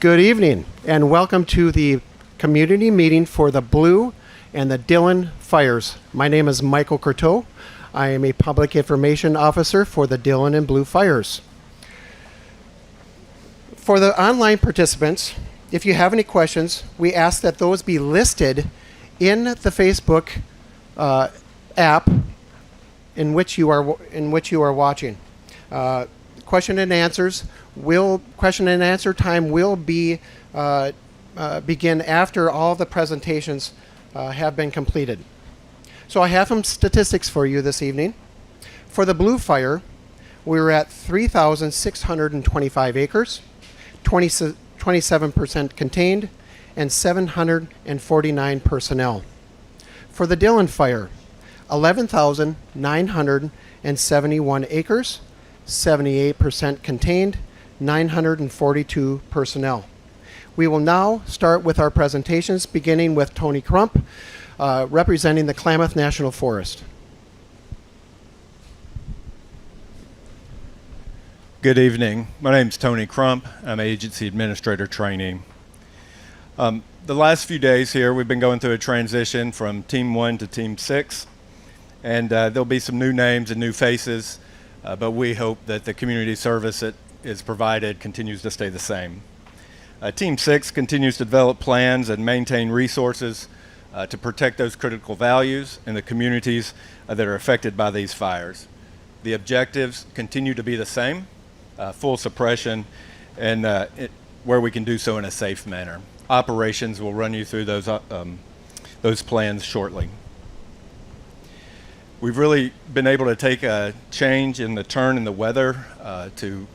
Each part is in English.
Good evening, and welcome to the community meeting for the Blue and the Dillion fires. My name is Michael Courteau. I am a public information officer for the Dillion and Blue fires. For the online participants, if you have any questions, we ask that those be listed in the Facebook app in which you are watching. Question and answer time will be begin after all the presentations have been completed. So I have some statistics for you this evening. For the Blue Fire, we were at 3,625 acres, 27% contained, and 749 personnel. For the Dillion Fire, 11,971 acres, 78% contained, 942 personnel. We will now start with our presentations, beginning with Tony Crump, representing the Klamath National Forest. Good evening. My name is Tony Crump. I'm Agency Administrator Training. The last few days here, we've been going through a transition from Team 1 to Team 6, and there'll be some new names and new faces, but we hope that the community service that is provided continues to stay the same. Team 6 continues to develop plans and maintain resources to protect those critical values in the communities that are affected by these fires. The objectives continue to be the same, full suppression, and where we can do so in a safe manner. Operations will run you through those plans shortly. We've really been able to take a change in the turn in the weather to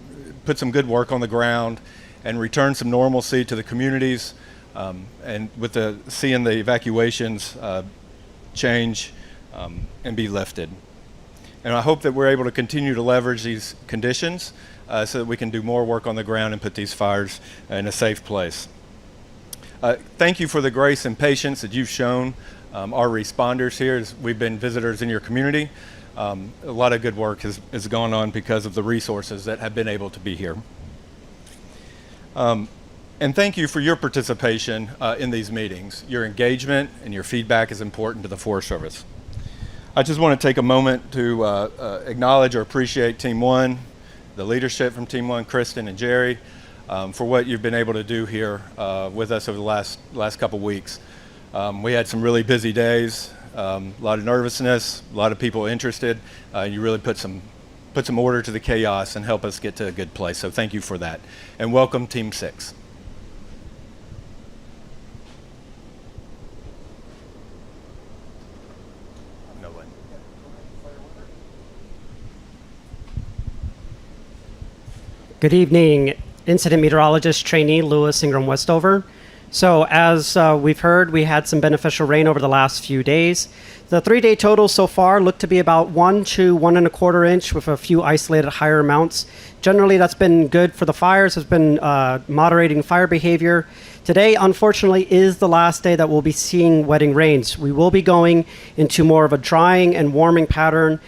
put some good work on the ground and return some normalcy to the communities, and with seeing the evacuations change and be lifted. And I hope that we're able to continue to leverage these conditions so that we can do more work on the ground and put these fires in a safe place. Thank you for the grace and patience that you've shown our responders here as we've been visitors in your community. A lot of good work has gone on because of the resources that have been able to be here. And thank you for your participation in these meetings. Your engagement and your feedback is important to the Forest Service. I just want to take a moment to acknowledge or appreciate Team 1, the leadership from Team 1, Kristen and Jerry, for what you've been able to do here with us over the last couple weeks. We had some really busy days, a lot of nervousness, a lot of people interested. You really put some order to the chaos and help us get to a good place. So thank you for that. And welcome Team 6. Good evening, Incident Meteorologist Trainee Lewis Ingram Westover. So as we've heard, we had some beneficial rain over the last few days. The 3-day totals so far look to be about 1 to 1 1/4 inch with a few isolated higher amounts. Generally, that's been good for the fires. It's been moderating fire behavior. Today, unfortunately, is the last day that we'll be seeing wetting rains. We will be going into more of a drying and warming pattern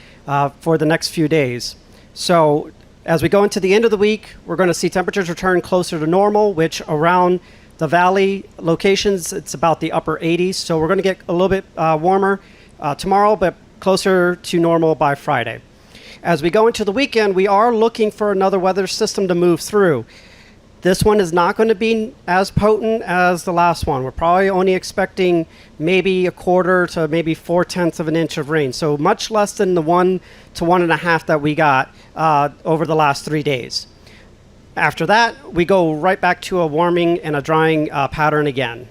for the next few days. So as we go into the end of the week, we're going to see temperatures return closer to normal, which around the valley locations, it's about the upper 80s. So we're going to get a little bit warmer tomorrow, but closer to normal by Friday. As we go into the weekend, we are looking for another weather system to move through. This one is not going to be as potent as the last one. We're probably only expecting maybe 1/4 to maybe 4/10 of an inch of rain. So much less than the 1 to 1 1/2 that we got over the last 3 days. After that, we go right back to a warming and a drying pattern again.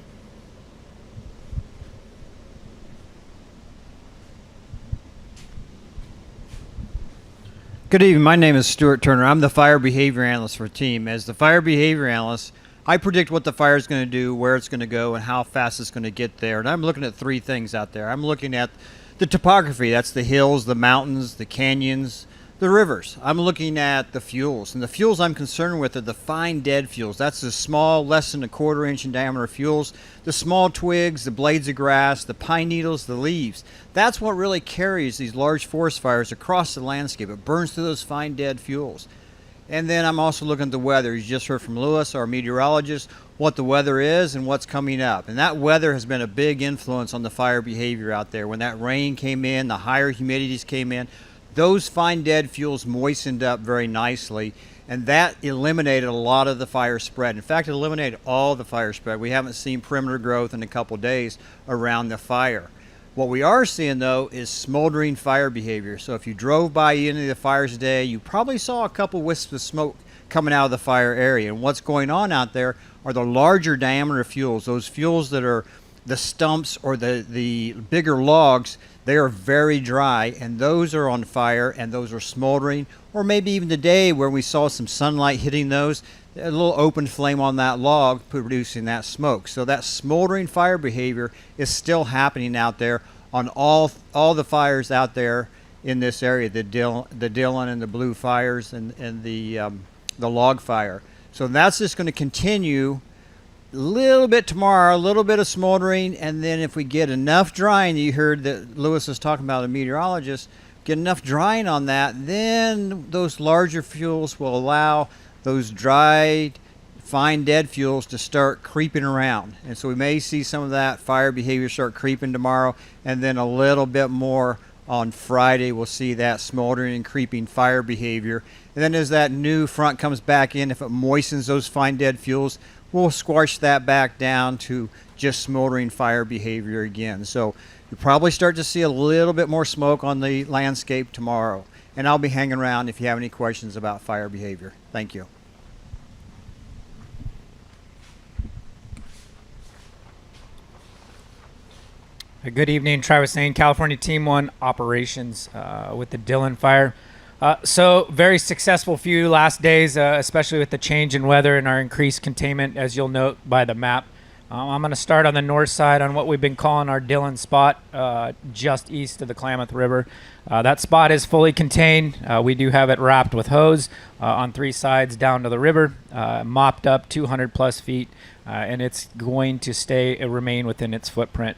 Good evening. My name is Stuart Turner. I'm the fire behavior analyst for team. As the fire behavior analyst, I predict what the fire is going to do, where it's going to go, and how fast it's going to get there. And I'm looking at 3 things out there. I'm looking at the topography. That's the hills, the mountains, the canyons, the rivers. I'm looking at the fuels. And the fuels I'm concerned with are the fine dead fuels. That's the small, less than 1/4 inch in diameter fuels. The small twigs, the blades of grass, the pine needles, the leaves. That's what really carries these large forest fires across the landscape. It burns through those fine dead fuels. And then I'm also looking at the weather. You just heard from Lewis, our meteorologist, what the weather is and what's coming up. And that weather has been a big influence on the fire behavior out there. When that rain came in, the higher humidities came in, those fine dead fuels moistened up very nicely, and that eliminated a lot of the fire spread. In fact, it eliminated all the fire spread. We haven't seen perimeter growth in a couple days around the fire. What we are seeing, though, is smoldering fire behavior. So if you drove by any of the fires today, you probably saw a couple wisps of smoke coming out of the fire area. And what's going on out there are the larger diameter fuels, those fuels that are the stumps or the bigger logs. They are very dry, and those are on fire, and those are smoldering. Or maybe even today where we saw some sunlight hitting those, a little open flame on that log producing that smoke. So that smoldering fire behavior is still happening out there on all the fires out there in this area, the Dillion and the blue fires and the log fire. So that's just going to continue a little bit tomorrow, a little bit of smoldering, and then if we get enough drying, you heard that Lewis was talking about a meteorologist, get enough drying on that, then those larger fuels will allow those dried, fine dead fuels to start creeping around. And so we may see some of that fire behavior start creeping tomorrow, and then a little bit more on Friday we'll see that smoldering and creeping fire behavior. And then as that new front comes back in, if it moistens those fine dead fuels, we'll squash that back down to just smoldering fire behavior again. So you probably start to see a little bit more smoke on the landscape tomorrow. And I'll be hanging around if you have any questions about fire behavior. Thank you. Good evening, Travis Lane, California Team 1 operations with the Dillion fire. So very successful few last days, especially with the change in weather and our increased containment, as you'll note by the map. I'm going to start on the north side on what we've been calling our Dillion spot, just east of the Klamath River. That spot is fully contained. We do have it wrapped with hose on 3 sides down to the river, mopped up 200 plus feet, and it's going to remain within its footprint.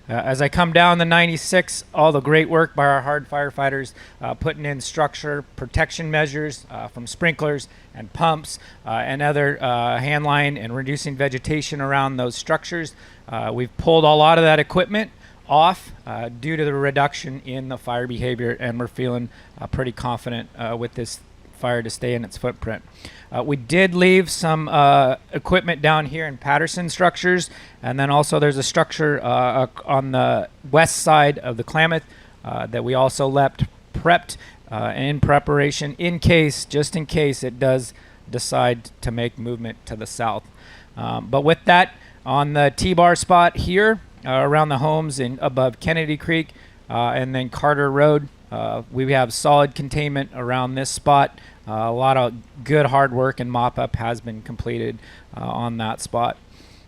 As I come down the 96, all the great work by our hard firefighters putting in structure protection measures from sprinklers and pumps and other hand line and reducing vegetation around those structures. We've pulled a lot of that equipment off due to the reduction in the fire behavior, and we're feeling pretty confident with this fire to stay in its footprint. We did leave some equipment down here in Patterson structures, and then also there's a structure on the west side of the Klamath that we also left prepped in preparation just in case it does decide to make movement to the south. But with that, on the T-bar spot here around the homes above Kennedy Creek and then Carter Road, we have solid containment around this spot. A lot of good hard work and mop-up has been completed on that spot.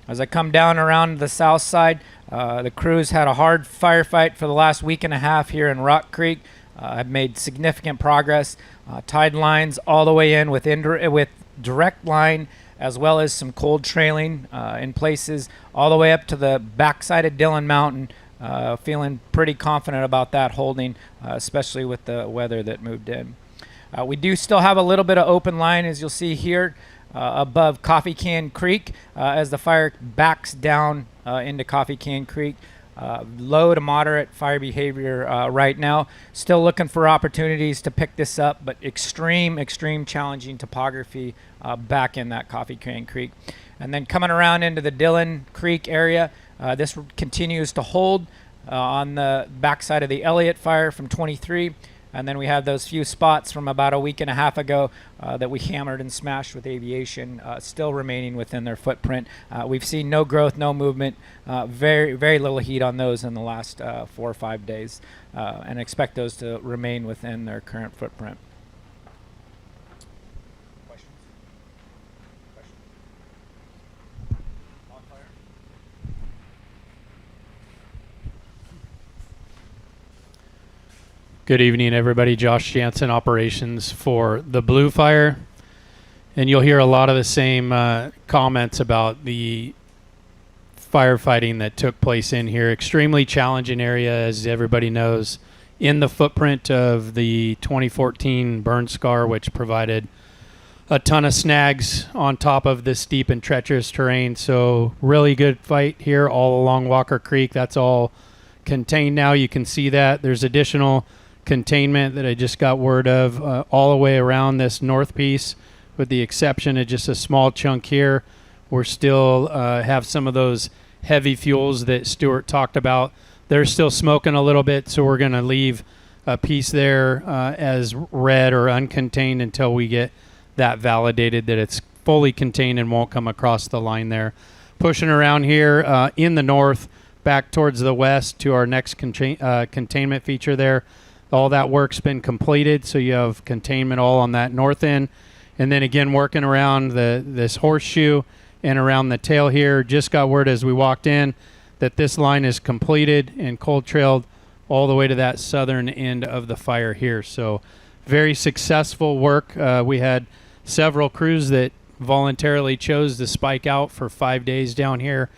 As I come down around the south side, the crews had a hard firefight for the last week and a half here in Rock Creek. I've made significant progress. Tied lines all the way in with direct line, as well as some cold trailing in places all the way up to the backside of Dillion Mountain. Feeling pretty confident about that holding, especially with the weather that moved in. We do still have a little bit of open line, as you'll see here, above Coffee Can Creek as the fire backs down into Coffee Can Creek. Low to moderate fire behavior right now. Still looking for opportunities to pick this up, but extreme challenging topography back in that Coffee Can Creek. And then coming around into the Dillion Creek area, this continues to hold on the backside of the Elliott fire from 23. And then we have those few spots from about a week and a half ago that we hammered and smashed with aviation, still remaining within their footprint. We've seen no growth, no movement, very little heat on those in the last 4 or 5 days, and expect those to remain within their current footprint. Good evening, everybody. Josh Jansen, operations for the Blue Fire. And you'll hear a lot of the same comments about the firefighting that took place in here. Extremely challenging area, as everybody knows, in the footprint of the 2014 burn scar, which provided a ton of snags on top of this steep and treacherous terrain. So really good fight here all along Walker Creek. That's all contained now. You can see that. There's additional containment that I just got word of all the way around this north piece, with the exception of just a small chunk here. We're still have some of those heavy fuels that Stuart talked about. They're still smoking a little bit, so we're going to leave a piece there as red or uncontained until we get that validated that it's fully contained and won't come across the line there. Pushing around here in the north, back towards the west to our next containment feature there. All that work's been completed, so you have containment all on that north end. And then again, working around this horseshoe and around the tail here. Just got word as we walked in that this line is completed and cold trailed all the way to that southern end of the fire here. So very successful work. We had several crews that voluntarily chose to spike out for 5 days down here,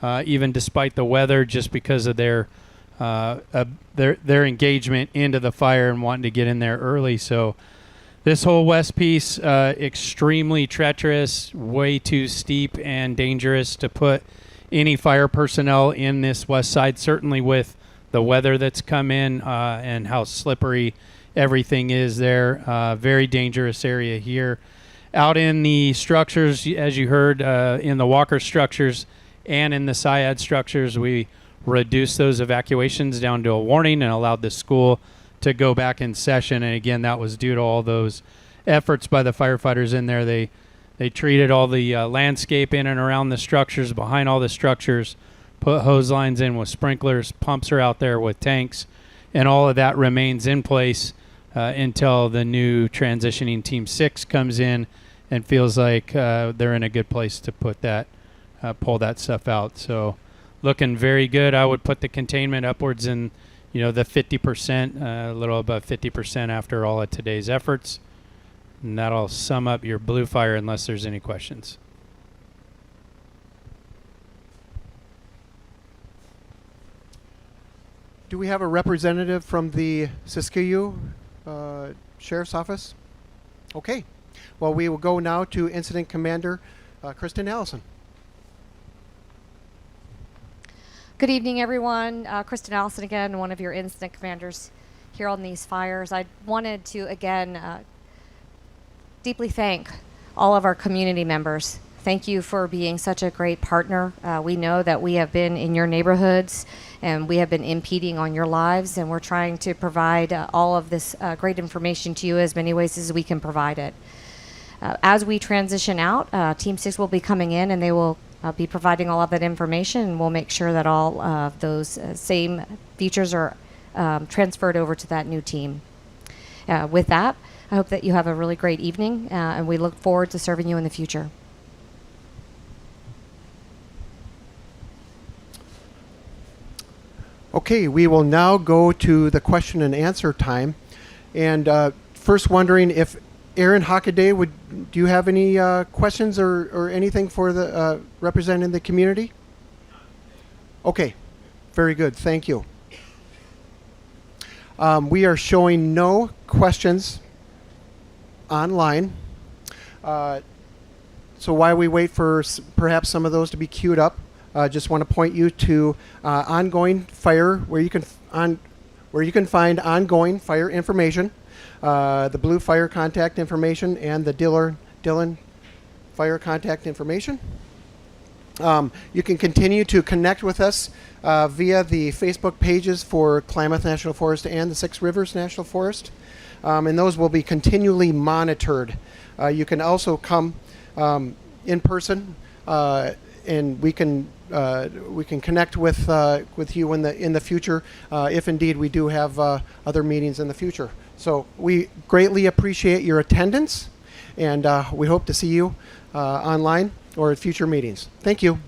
even despite the weather, just because of their engagement into the fire and wanting to get in there early. So this whole west piece, extremely treacherous, way too steep and dangerous to put any fire personnel in this west side, certainly with the weather that's come in and how slippery everything is there. Very dangerous area here. Out in the structures, as you heard, in the Walker structures and in the CIIMT structures, we reduced those evacuations down to a warning and allowed the school to go back in session. And again, that was due to all those efforts by the firefighters in there. They treated all the landscape in and around the structures, behind all the structures, put hose lines in with sprinklers, pumps are out there with tanks, and all of that remains in place until the new transitioning Team 6 comes in and feels like they're in a good place to put that, pull that stuff out. So looking very good. I would put the containment upwards in, the 50%, a little above 50% after all of today's efforts. And that'll sum up your blue fire unless there's any questions. Do we have a representative from the Siskiyou Sheriff's Office? Okay. Well, we will go now to Incident Commander Kristen Allison. Good evening, everyone. Kristen Allison again, one of your incident commanders here on these fires. I wanted to, again, deeply thank all of our community members. Thank you for being such a great partner. We know that we have been in your neighborhoods and we have been impeding on your lives, and we're trying to provide all of this great information to you as many ways as we can provide it. As we transition out, Team 6 will be coming in and they will be providing all of that information, and we'll make sure that all of those same features are transferred over to that new team. With that, I hope that you have a really great evening, and we look forward to serving you in the future. Okay, we will now go to the question and answer time. And first wondering if Aaron Hockaday, do you have any questions or anything for the representing the community? Okay, very good, thank you. We are showing no questions online. So while we wait for perhaps some of those to be queued up, just want to point you to ongoing fire, where you can find ongoing fire information, the blue fire contact information, and the Dillion fire contact information. You can continue to connect with us via the Facebook pages for Klamath National Forest and the Six Rivers National Forest, and those will be continually monitored. You can also come in person, and we can connect with you in the future if indeed we do have other meetings in the future. So we greatly appreciate your attendance, and we hope to see you online or at future meetings. Thank you.